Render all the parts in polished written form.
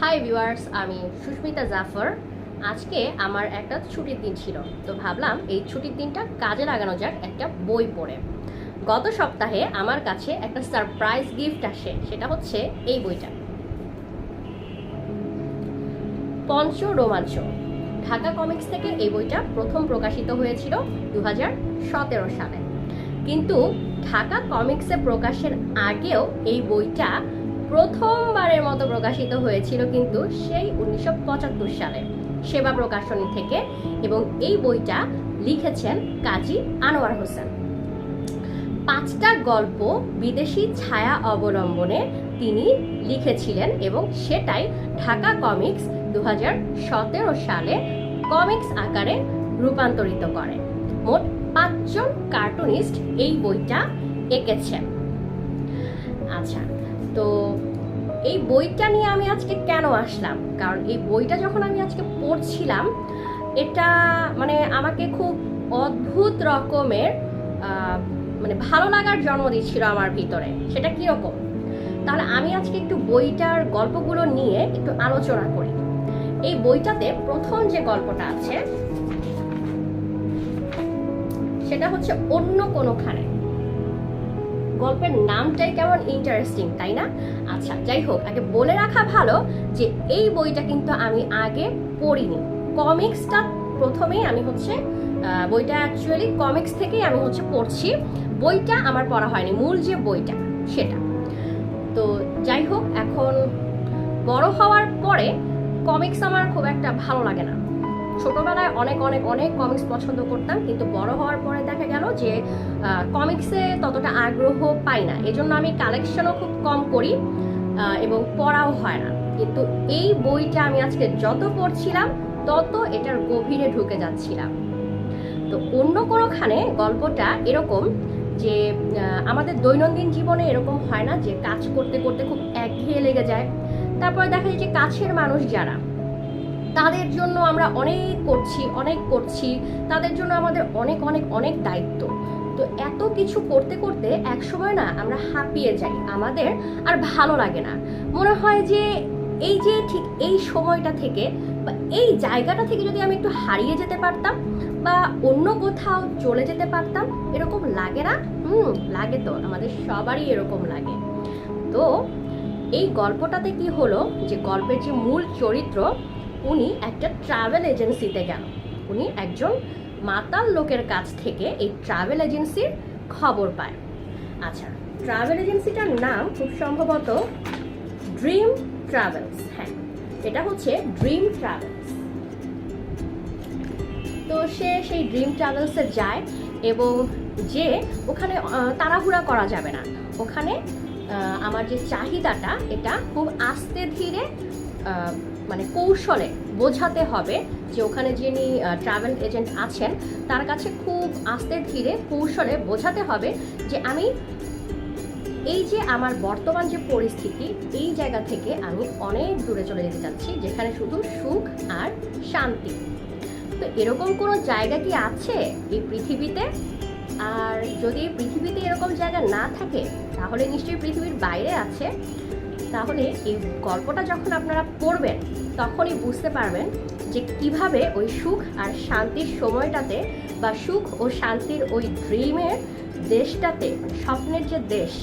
Hi viewers, আমি সুস্মিতা জাফর। আজকে আমার একটা ছুটির দিন ছিল, তো ভাবলাম এই ছুটির দিনটা কাজে লাগানো যাক একটা বই পড়ে। গত সপ্তাহে আমার কাছে একটা সারপ্রাইজ গিফট আসে, সেটা হচ্ছে এই বইটা, পঞ্চ রোমাঞ্চ। ঢাকা কমিক্স থেকে এই বইটা প্রথম প্রকাশিত হয়েছিল 2017 সালে, কিন্তু ঢাকা কমিক্সে প্রকাশের আগেও এই বইটা প্রথমবারের মতো প্রকাশিত হয়েছিল কিন্তু সেই 1975 সালে সেবা প্রকাশনী থেকে, এবং এই বইটা লিখেছেন কাজী আনোয়ার হোসেন। 5টা গল্প বিদেশি ছায়া অবলম্বনে তিনি লিখেছিলেন এবং সেটাই ঢাকা কমিক্স 2017 সালে কমিক্স আকারে রূপান্তরিত করে। মোট 5 জন কার্টুনিস্ট এই বইটা এঁকেছেন। আচ্ছা, তো এই বইটা নিয়ে আমি আজকে কেন আসলাম, কারণ এই বইটা যখন আমি আজকে পড়ছিলাম, এটা মানে আমাকে খুব অদ্ভুত রকমের ভালো লাগার জন্ম দিচ্ছিল আমার ভিতরে। সেটা কীরকম, তাহলে আমি আজকে একটু বইটার গল্পগুলো নিয়ে একটু আলোচনা করি। এই বইটাতে প্রথম যে গল্পটা আছে সেটা হচ্ছে অন্য কোনোখানে। গল্পের নামটাই কেমন ইন্টারেস্টিং, তাই না? আচ্ছা, যাই হোক, আগে বলে রাখা ভালো যে এই বইটা কিন্তু আমি আগে পড়িনি। কমিক্সটা প্রথমেই আমি বইটা অ্যাকচুয়ালি কমিক্স থেকেই আমি পড়ছি। বইটা আমার পড়া হয়নি, মূল যে বইটা সেটা। তো যাই হোক, এখন বড় হওয়ার পরে কমিক্স আমার খুব একটা ভালো লাগে না। ছোটবেলায় অনেক অনেক অনেক কমিক্স পছন্দ করতাম, কিন্তু বড় হওয়ার পরে দেখা গেল যে কমিক্সে ততটা আগ্রহ পাই না। এজন্য আমি কালেকশনও খুব কম করি এবং পড়াও হয় না। কিন্তু এই বইটা আমি আজকে যত পড়ছিলাম তত এটার গভীরে ঢুকে যাচ্ছিলাম। তো অন্য কোনোখানে গল্পটা এরকম যে আমাদের দৈনন্দিন জীবনে এরকম হয় না যে কাজ করতে করতে খুব একঘেয়ে লেগে যায়, তারপরে দেখা যায় যে কাছের মানুষ যারা, তাদের জন্য আমরা অনেক করছি, তাদের জন্য আমাদের অনেক অনেক অনেক দায়িত্ব। তো এত কিছু করতে করতে একসময় না আমরা হাঁপিয়ে যাই, আমাদের আর ভালো লাগে না। মনে হয় যে এই যে ঠিক এই সময়টা থেকে বা এই জায়গাটা থেকে যদি আমি একটু হারিয়ে যেতে পারতাম বা অন্য কোথাও চলে যেতে পারতাম, এরকম লাগে না? লাগে তো, আমাদের সবারই এরকম লাগে। তো এই গল্পটাতে কি হলো যে গল্পের যে মূল চরিত্র, উনি একটা ট্রাভেল এজেন্সিতে গেল। উনি একজন মাতাল লোকের কাছ থেকে এই ট্রাভেল এজেন্সির খবর পায়। আচ্ছা, ট্রাভেল এজেন্সিটার নাম খুব সম্ভবত ড্রিম ট্রাভেলস। হ্যাঁ, এটা হচ্ছে ড্রিম ট্রাভেলস। তো সে সেই ড্রিম ট্রাভেলসে যায় এবং যে ওখানে তাড়াহুড়া করা যাবে না। ওখানে আমার যে চাহিদাটা, এটা খুব আস্তে ধীরে কৌশলে বোঝাতে হবে যে ওখানে যিনি ট্রাভেল এজেন্ট আছেন তার কাছে খুব আস্তে ধীরে কৌশলে বোঝাতে হবে যে আমি এই যে আমার বর্তমান যে পরিস্থিতি, এই জায়গা থেকে আমি অনেক দূরে চলে যেতে চাচ্ছি যেখানে শুধু সুখ আর শান্তি। তো এরকম কোনো জায়গা কি আছে এই পৃথিবীতে? আর যদি পৃথিবীতে এরকম জায়গা না থাকে তাহলে নিশ্চয়ই পৃথিবীর বাইরে আছে। তাহলে এই গল্পটা যখন আপনারা পড়বেন তখনই বুঝতে পারবেন যে কিভাবে ওই সুখ আর শান্তির সময়টাতে বা সুখ ও শান্তির ওই ড্রিমের দেশটাতে, স্বপ্নের যে দেশ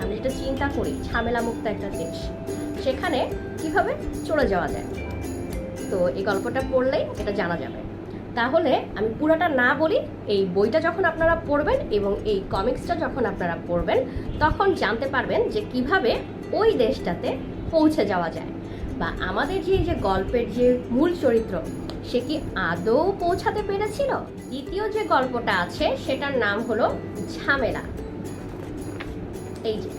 আমি যেটা চিন্তা করি, ঝামেলা মুক্ত একটা দেশ, সেখানে কিভাবে চলে যাওয়া যায়। তো এই গল্পটা পড়লেই এটা জানা যাবে। তাহলে আমি পুরোটা না বলি, এই বইটা যখন আপনারা পড়বেন এবং এই কমিক্সটা যখন আপনারা পড়বেন তখন জানতে পারবেন যে কিভাবে ওই দেশটাতে পৌঁছে যাওয়া যায়, বা আমাদের যে গল্পের যে মূল চরিত্র সে কি আদৌ পৌঁছাতে পেরেছিল। দ্বিতীয় যে গল্পটা আছে সেটার নাম হলো ঝামেলা। এই যে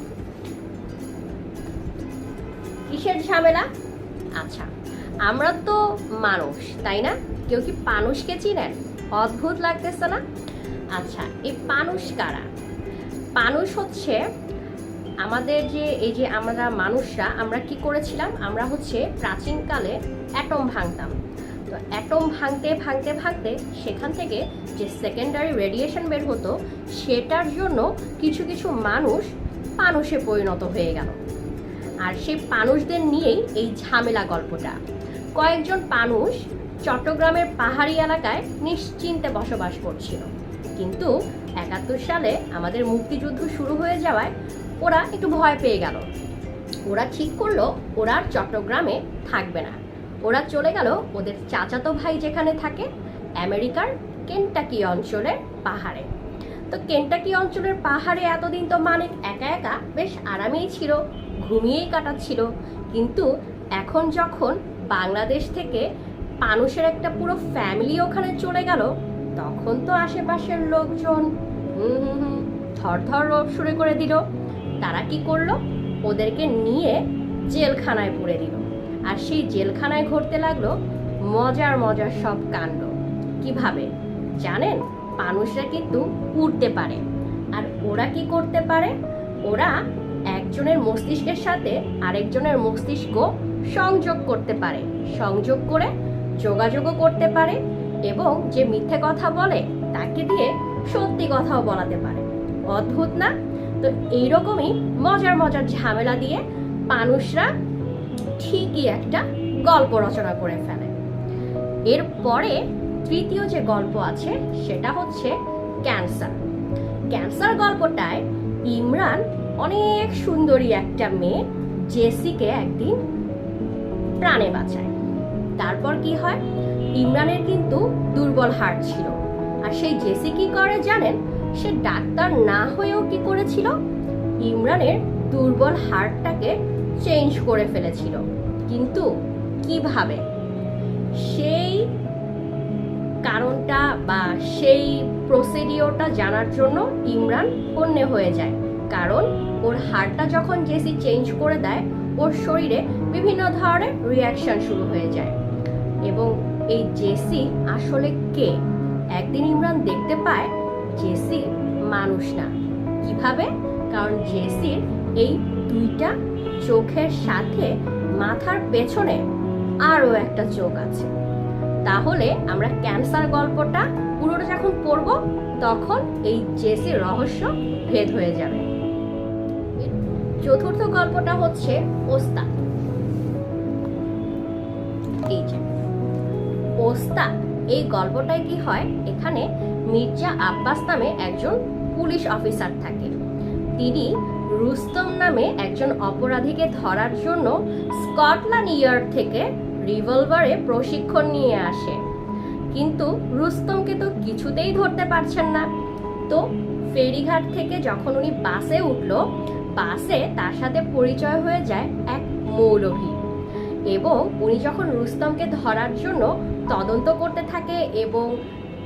কিসের ঝামেলা? আচ্ছা, আমরা তো মানুষ, তাই না? কেউ কি মানুষকে চিনেন? অদ্ভুত লাগতেছে না? আচ্ছা, এই মানুষ কারা? মানুষ হচ্ছে আমাদের এই যে আমরা মানুষরা, আমরা কি করেছিলাম, আমরা প্রাচীনকালে অ্যাটম ভাঙতাম। তো অ্যাটম ভাঙতে ভাঙতে ভাঙতে সেখান থেকে যে সেকেন্ডারি রেডিয়েশন বের হতো, সেটার জন্য কিছু কিছু মানুষে পরিণত হয়ে গেল। আর সেই মানুষদের নিয়েই এই ঝামেলা গল্পটা। কয়েকজন মানুষ চট্টগ্রামের পাহাড়ি এলাকায় নিশ্চিন্তে বসবাস করছিল, কিন্তু ৭১ সালে আমাদের মুক্তিযুদ্ধ শুরু হয়ে যাওয়ায় ওরা একটু ভয় পেয়ে গেল। ওরা ঠিক করলো ওরা আর চট্টগ্রামে থাকবে না, ওরা চলে গেল ওদের চাচাতো ভাই যেখানে থাকে, আমেরিকার কেন্টাকি অঞ্চলের পাহাড়ে। তো কেন্টাকি অঞ্চলের পাহাড়ে এতদিন তো মানিক একা একা বেশ আরামেই ছিল, ঘুমিয়েই কাটাচ্ছিল। কিন্তু এখন যখন বাংলাদেশ থেকে মানুষের একটা পুরো ফ্যামিলি ওখানে চলে গেল, তখন তো আশেপাশের লোকজন থরথর শুরু করে দিল। তারা কি করলো, ওদেরকে নিয়ে জেলখানায় পুরে দিল। আর সেই জেলখানায় ঘটতে লাগলো মজার মজার সব কাণ্ড। কিভাবে জানেন? মানুষরা কিন্তু উড়তে পারে, আর ওরা কি করতে পারে, ওরা একজনের মস্তিষ্কের সাথে আরেকজনের মস্তিষ্ক সংযোগ করতে পারে, সংযোগ করে যোগাযোগও করতে পারে, এবং যে মিথ্যে কথা বলে তাকে দিয়ে সত্যি কথাও বলাতে পারে। অদ্ভুত না? তো এইরকমই মজার মজার ঝামেলা দিয়ে মানুষরা ঠিকই একটা গল্প রচনা করে ফেলে। এরপরে তৃতীয় যে গল্প আছে সেটা হচ্ছে ক্যান্সার। ক্যান্সার গল্পটায় ইমরান অনেক সুন্দরী একটা মেয়ে জেসিকে একদিন প্রাণে বাঁচায়। তারপর কি হয়, ইমরানের কিন্তু দুর্বল হার্ট ছিল, আর সেই জেসি কি করে জানেন? সে ডাক্তার না হয়েও কি করেছিল, ইমরানের দুর্বল হার্টটাকে চেঞ্জ করে ফেলেছিল। কিন্তু কিভাবে, সেই কারণটা বা সেই প্রসিডিওরটা জানার জন্য ইমরান হন্যে হয়ে যায়। কারণ ওর হার্টটা যখন জেসি চেঞ্জ করে দেয়, ওর শরীরে বিভিন্ন ধরনের রিয়াকশন শুরু হয়ে যায়। এবং এই জেসি আসলে কে? একদিন ইমরান দেখতে পায় জেসি মানুষ না। কিভাবে? কারণ জেসির এই দুইটা চোখের সাথে মাথার পেছনে আরও একটা চোখ আছে। তাহলে আমরা ক্যান্সার গল্পটা পুরোটা যখন পড়ব, তখন এই জেসির রহস্য ভেদ হয়ে যাবে। চতুর্থ গল্পটা হচ্ছে ওস্তাদ। এই যে ওস্তাদ, এই গল্পটায় কি হয়, এখানে মির্জা আব্বাস নামে একজন পুলিশ অফিসার থাকে। তিনি রুস্তম নামে একজন অপরাধীকে ধরার জন্য স্কটল্যান্ড ইয়ার্ড থেকে রিভলভারে প্রশিক্ষণ নিয়ে আসে। কিন্তু রুস্তমকে তো কিছুতেই ধরতে পারছেন না। তো ফেরিঘাট থেকে যখন উনি বাসে উঠলো, বাসে তার সাথে পরিচয় হয়ে যায় এক মৌলভী। এবং উনি যখন রুস্তমকে ধরার জন্য তদন্ত করতে থাকে এবং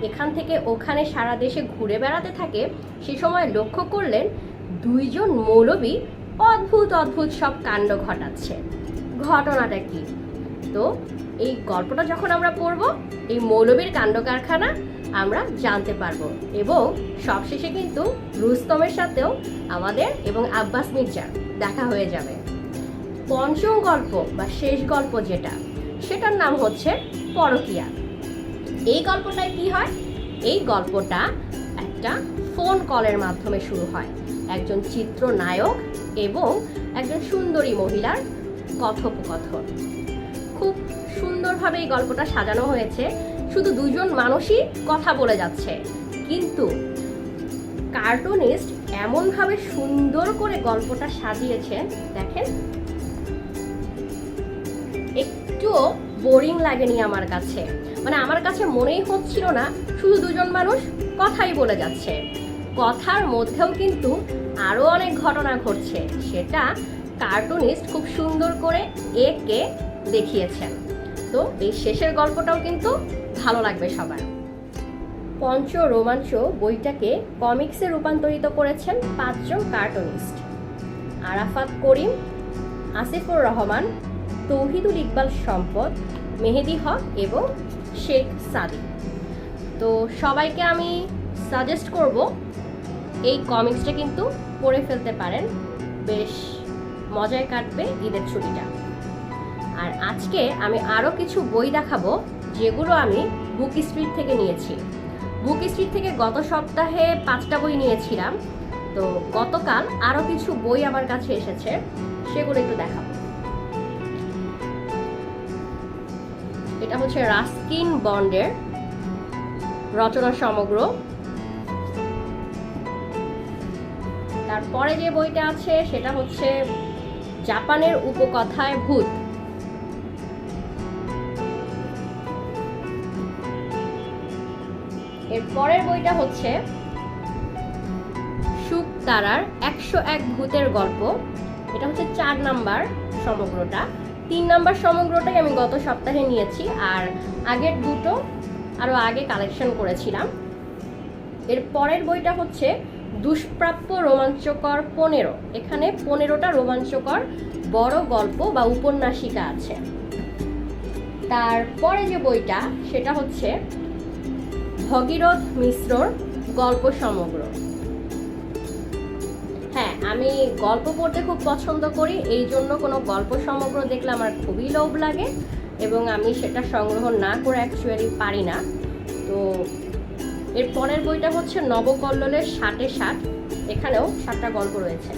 এখান থেকে ওখানে সারা দেশে ঘুরে বেড়াতে থাকে, সে সময় লক্ষ্য করলেন দুইজন মৌলভী অদ্ভুত অদ্ভুত সব কাণ্ড ঘটাচ্ছে। ঘটনাটা কি? তো এই গল্পটা যখন আমরা পড়ব, এই মৌলভীর কাণ্ড কারখানা আমরা জানতে পারবো। এবং সবশেষে কিন্তু রুস্তমের সাথেও আমাদের এবং আব্বাস মির্জার দেখা হয়ে যাবে। পঞ্চম গল্প বা শেষ গল্প যেটা, সেটার নাম হচ্ছে পরকীয়া। এই গল্পটায় কি হয়? এই গল্পটা একটা ফোন কলের মাধ্যমে শুরু হয়। একজন চিত্রনায়ক এবং একজন সুন্দরী মহিলার কথোপকথন। খুব সুন্দরভাবে এই গল্পটা সাজানো হয়েছে। শুধু দুজন মানুষই কথা বলে যাচ্ছে, কিন্তু কার্টুনিস্ট এমনভাবে সুন্দর করে গল্পটা সাজিয়েছেন, দেখেন একটুও বোরিং লাগেনি আমার কাছে। মানে আমার কাছে মনেই হচ্ছিল না শুধু দুজন মানুষ কথাই বলে যাচ্ছে, কথার মধ্যেও কিন্তু আরও অনেক ঘটনা ঘটছে। সেটা কার্টুনিস্ট খুব সুন্দর করে এঁকে দেখিয়েছেন। তো এই শেষের গল্পটাও কিন্তু ভালো লাগবে সবার। পঞ্চ রোমাঞ্চ বইটাকে কমিক্সে রূপান্তরিত করেছেন 5 জন কার্টুনিস্ট: আরাফাত করিম, আসিফুর রহমান, তৌহিদুল ইকবাল সম্পদ, মেহেদি হক এবং শেখ সাদিক। তো সবাইকে আমি সাজেস্ট করব এই কমিক্সটা কিন্তু পড়ে ফেলতে পারেন, বেশ মজায় কাটবে ঈদের ছুটিটা। আর আজকে আমি আরও কিছু বই দেখাবো যেগুলো আমি বুক স্ট্রিট থেকে নিয়েছি। বুক স্ট্রিট থেকে গত সপ্তাহে 5টা বই নিয়েছিলাম, তো গতকাল আরও কিছু বই আমার কাছে এসেছে, সেগুলো একটু দেখাবো। এটা হচ্ছে রাস্কিন বন্ডের রচনা সমগ্র। তারপরে যে বইটা আছে সেটা হচ্ছে জাপানের উপকথায় ভূত। এর পরের বইটা হচ্ছে শুকতারার 101 ভূতের গল্প। এটা হচ্ছে 4 নাম্বার সমগ্রটা। 3 নাম্বার সমগ্রটাই আমি গত সপ্তাহে নিয়েছি, আর আগের দুটো আরো আগে কালেকশন করেছিলাম। এর পরের বইটা হচ্ছে দুষ্প্রাপ্য রোমাঞ্চকর 15। এখানে 15টা রোমাঞ্চকর বড় গল্প বা উপন্যাসিকা আছে। তারপরে যে বইটা সেটা হচ্ছে ভগীরথ মিশ্রর গল্প সমগ্র। হ্যাঁ, আমি গল্প পড়তে খুব পছন্দ করি, এই জন্য কোনো গল্প সমগ্র দেখলে আমার খুবই লোভ লাগে এবং আমি সেটা সংগ্রহ না করে অ্যাকচুয়ালি পারি না। তো এর পরের বইটা হচ্ছে নবকল্লোলের 60-এ 60। এখানেও 7টা গল্প রয়েছে।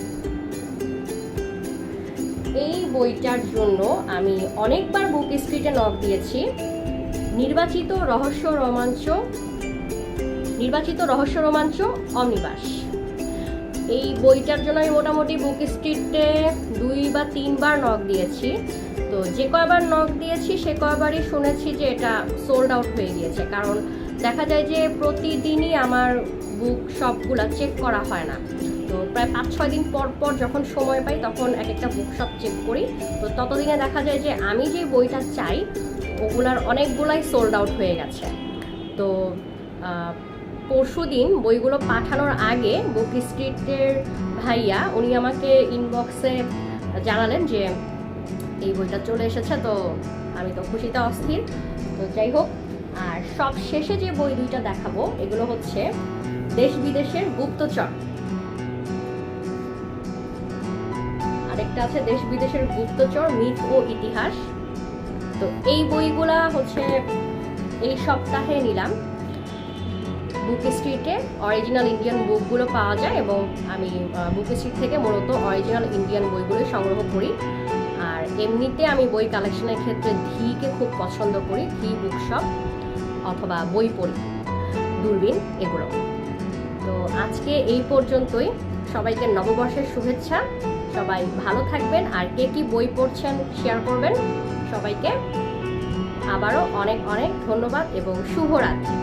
এই বইটার জন্য আমি অনেকবার বুক স্ট্রিটে নক দিয়েছি। নির্বাচিত রহস্য রোমাঞ্চ অমনিবাস, এই বইটার জন্য আমি মোটামুটি বুক স্ট্রিটে 2 বা 3 বার নক দিয়েছি। তো যে কয়বার নক দিয়েছি সে কয়বারই শুনেছি যে এটা সোল্ড আউট হয়ে গিয়েছে, কারণ দেখা যায় যে প্রতিদিনই আমার বুক শপগুলো চেক করা হয় না। তো প্রায় 5-6 দিন পর পর যখন সময় পাই তখন এক একটা বুক শপ চেক করি। তো ততদিনে দেখা যায় যে আমি যে বইটা চাই ওগুলার অনেকগুলাই সোল্ড আউট হয়ে গেছে। তো পরশুদিন বইগুলো পাঠানোর আগে বুক স্ট্রিটের ভাইয়া উনি আমাকে ইনবক্সে জানালেন যে এই বইটা চলে এসেছে। তো আমি তো খুশিতে অস্থির। তো যাই হোক, আর সব শেষে যে বই দুইটা দেখাবো এগুলো হচ্ছে দেশ বিদেশের গুপ্তচর, আরেকটা আছে দেশ বিদেশের গুপ্তচর মিথ ও ইতিহাস। তো এই বইগুলা হচ্ছে এই সপ্তাহে নিলাম। বুক স্ট্রিটে অরিজিনাল ইন্ডিয়ান বুকগুলো পাওয়া যায় এবং আমি বুক স্ট্রিট থেকে মূলত অরিজিনাল ইন্ডিয়ান বইগুলো সংগ্রহ করি। আর এমনিতে আমি বই কালেকশনের ক্ষেত্রে ধিকে খুব পছন্দ করি, ধি বুক শপ অথবা বই পড়ি, দূরবীন এগুলো। তো আজকে এই পর্যন্তই। সবাইকে নববর্ষের শুভেচ্ছা, সবাই ভালো থাকবেন, আর কে কি বই পড়ছেন শেয়ার করবেন। সবাইকে আবারও অনেক অনেক ধন্যবাদ এবং শুভরাত্রি।